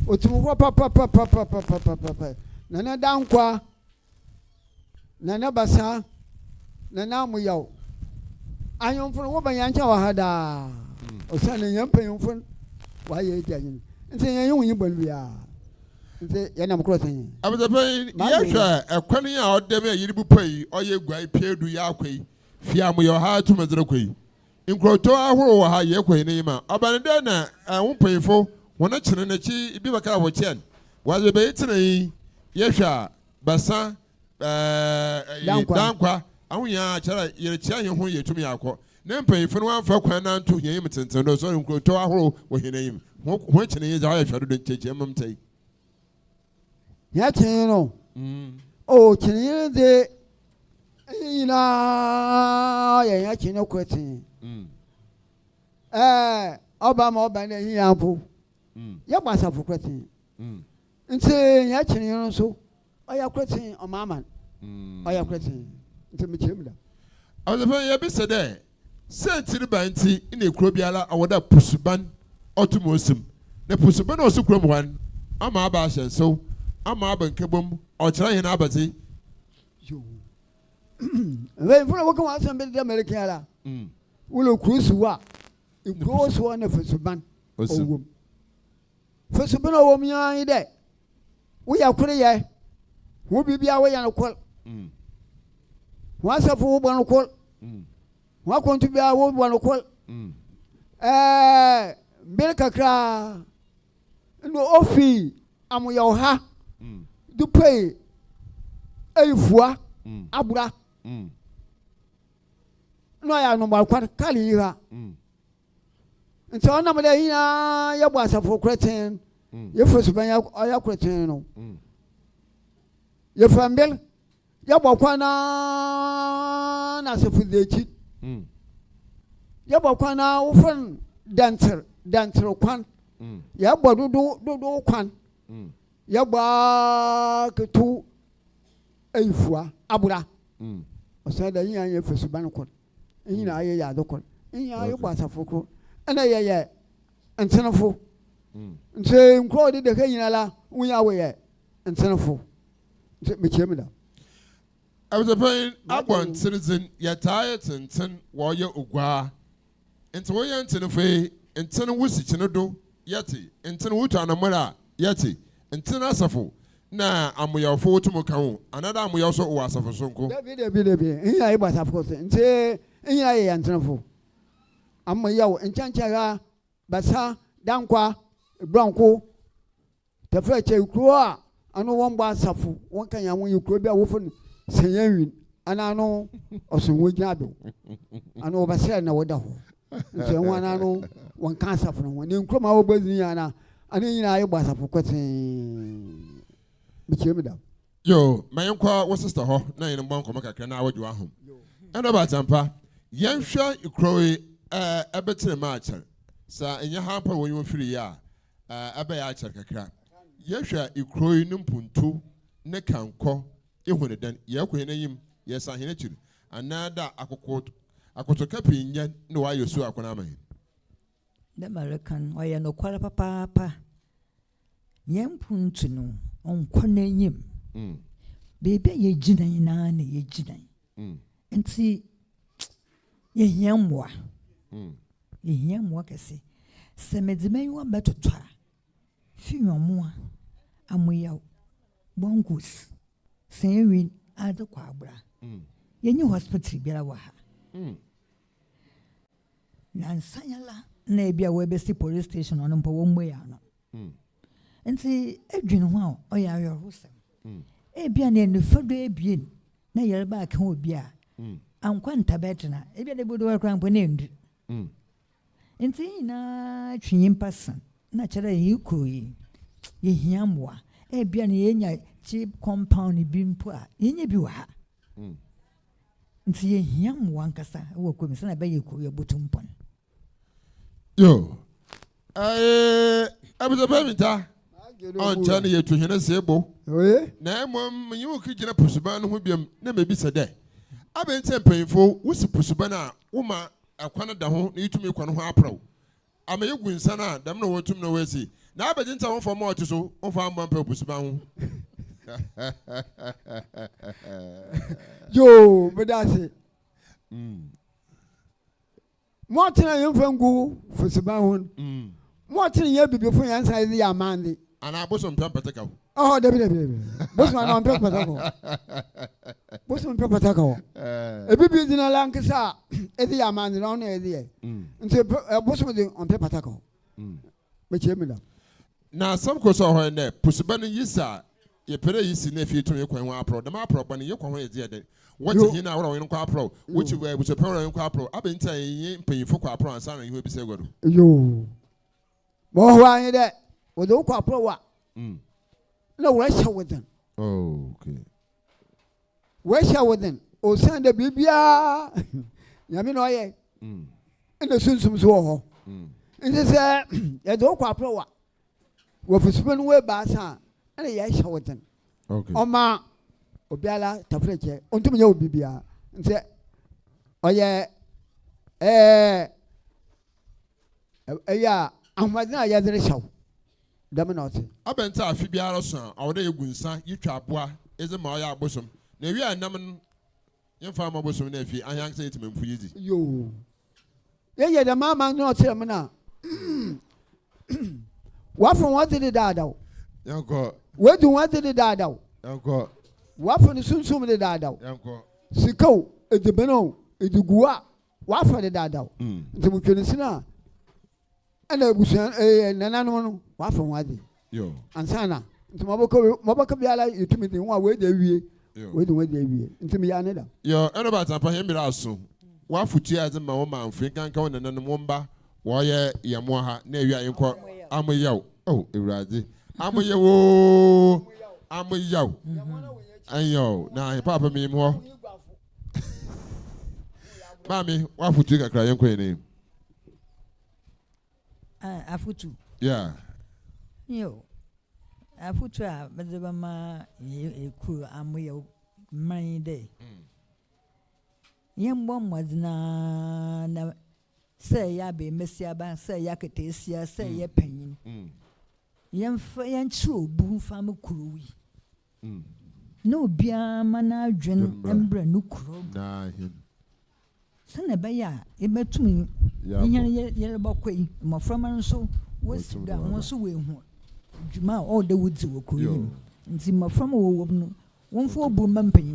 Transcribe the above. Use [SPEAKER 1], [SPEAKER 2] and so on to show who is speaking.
[SPEAKER 1] Otumwa papa. Nana dankwa. Nana basa. Nana muyaw. Ayomfun wo ban yancha wa hada. Osane yampa yomfun wa ye janyin. Nse yan yin bolbia. Nse yana mkro tan.
[SPEAKER 2] Abazapai yahwa ekwani a odem a yiribu pai oye guai pedu ya akwai. Fia mu yo ha tu mazira kwai. Nkroto ahoro wa ha ye kwai ne ma. Obanede na wompayfo wona kyene na chi bi baka wo chen. Waze be itena yi yahwa basa dankwa awunya kyara yere chia he ho yetumi akọ. Ne mpayfo no amfa kwan na nto hia yim tenten do so nkroto ahoro wo hinayim. Ho kyene yi za yahwa do ncheche mamtai.
[SPEAKER 1] Ya kyene no. Oh kyene de ina ya kyene kwete. Ọba na ehi ya bụ ya gbasapụ kwete nti ya kyene no so oya kwete ọmama oya kwete nti mechem da
[SPEAKER 2] Azafa ya bi se de sentiri banti ina ekuro biala awoda pusuban otumosim na pusuban osu kuro mwan ama aba ahyenso ama aba nkebom ọkyerɛ he na abati
[SPEAKER 1] we funa wo kan wa san be de America ala ulo kusuwa ikroso na fesuban owom fesuban owom yan de wo ya kure ye wo bibia wo ya no kol wa safu wo bon kol wa kontu bia wo bon kol bil kakra no ofi amuya ha du pay eyfua abura no ya no malkwar kali ha nti ona mede hia ya bwasafo kreten ye fosuban ya kreten no ye fambil ya bokwana na sefudechi ya bokwana ufan danter kwan ya bodudu kwan ya gba ketu eyfua abura osada hia ye fosuban kon hina aye ya dokon hina aye bwasafo kro ana ye entenefo nti nkro de ka nyina la wunya we ye entenefo nti mechem da
[SPEAKER 2] Abazapai abon citizen ya taye tenten wo ye ogwa nti wo ye entenefo enten wusi chinedo yete enten wutu anamara yete enten asafo na amoyafo wotumo kan anada amoyafo wo asafo sonko
[SPEAKER 1] debi hina aye bwasafo nti hina aye entenefo amma yawo enchanchaga basa dankwa bronco tafeche ukro anu womba asafu wonka ya won ukro bia wofun seyanwin ana no osonwo gyado anu obasira na woda ho nti wana no wonka asafu no ne nkro ma wo bazin yana ani nyina ayi basafu kweten bichemida
[SPEAKER 2] yo mayenkwa wo sister ho na yin mbon ko makakra na awadwo ahom eno ba tampa yenhwa ikrowe ebetere maacher sa enya hampa wonyo firi ya ebe ya acher kakra yehwa ikroi numpuntu ne kanko ehune dan yakwe na yim yesa hene chiri anada akoto kapinya ne wa yosu akona amahin
[SPEAKER 3] the American oya no kwara papa yempuntu no onkona yim bebe ye ginan na ne ye ginan enti ye hiamwa kese se medimai wa betotwa finyomoa amoya bongus senwin adekwa abra yenyi hospital biara wa ha na nsanyala na ebia we besti police station on mpo wo mwe ya no enti edwin ho a oya ayorosem ebia na nufado ebien na yerba aka obi a ankwa ntabetena ebia de bodo wakran mpo na ndu enti na twin person na chere yikuyi yehiamwa ebia na yenya cheap compound bi mpo a yenya bi wa ha enti yehiamwa nkasa wo komisa na be yikuyi botumpon
[SPEAKER 2] yo abuzapaminta on chane ye tuhene sebo na emom yiwo kigina pusuban no ho biam na mebisa de abente mpanyfo wusi pusuban a woma akwana da ho na yitumi kwa no ho apraw amaye gunsa na dam na wotum na wesi Na abegye nta won for more to so won for amban pe busuba ho.
[SPEAKER 1] Yo, bedase. Motina yemfangu fusuba ho. Motina ye bibifo yansa ide ya mande.
[SPEAKER 2] Ana bosom pempeteka.
[SPEAKER 1] Oh, David. Bosom na pempeteka. Bosom pempeteka. E bibi dina lankisa ide ya mande no na ide. Nti bosom de on pempeteka. Me chemila.
[SPEAKER 2] Na some ko so ho ne pusuba no yisa ye pere yisi na fi to ye kwan ho apro. Dem apro ba ne ye kwan ho ye de. What you na wora wo nkwa apro. Which we so pere nkwa apro. Abenta ye mpanyifo kwa apro ansa na ye bi se godo.
[SPEAKER 1] Yo. Mo ho anye de. Wo do kwa apro wa. No, we share with them.
[SPEAKER 2] Oh, okay.
[SPEAKER 1] We share with them. O send the bibia. Yami no ye. And the sunsum so ho. And they say, ya do kwa apro wa. We for spend we ba sa. And ye share with them.
[SPEAKER 2] Okay.
[SPEAKER 1] Oma obiala tafreche. Ontum ye obibia. And say, oye ya amadina ya dere shaw. Daminoti.
[SPEAKER 2] Abenta afi biara so a wode yegunsa yitwa aboa eze ma oya abosom. Na wi anam yemfa ma abosom na afi ahyan se yitimemfu yizi.
[SPEAKER 1] Yo. Ye the mama no tell me na. What from what did the dada?
[SPEAKER 2] Yanko.
[SPEAKER 1] Where do what did the dada?
[SPEAKER 2] Yanko.
[SPEAKER 1] What from the sunsum the dada?
[SPEAKER 2] Yanko.
[SPEAKER 1] Siko, et the beno, et the gua. What for the dada? The mukinisina. And I was a nanano. What from what?
[SPEAKER 2] Yo.
[SPEAKER 1] And Sana. To Mabaka Biala, you to me the one way they be. Wait the way they be. Into me another.
[SPEAKER 2] Yo, and about him also. What futi as a mama, Finkan Cowan and Womba, Waya Yamoha, Nevia Inqua, Amayo. Oh, Iradi. Amayo. Amayo. And yo, now Papa me more. Mammy, what futi a crying queen?
[SPEAKER 3] Afutu.
[SPEAKER 2] Yeah.
[SPEAKER 3] Yo. Afutu, but the mama, a crew, I'm with many day. Young one was na say ya be Messia Ban, say ya Catesia, say ya pain. Young fire true boom farm crew. No beer mana dren embra no crow.
[SPEAKER 2] Nah, him.
[SPEAKER 3] Sana baya, it met to me. Yellow quay, my from so was down once away. Juma all the woods were cool. And see my from one for boom and paying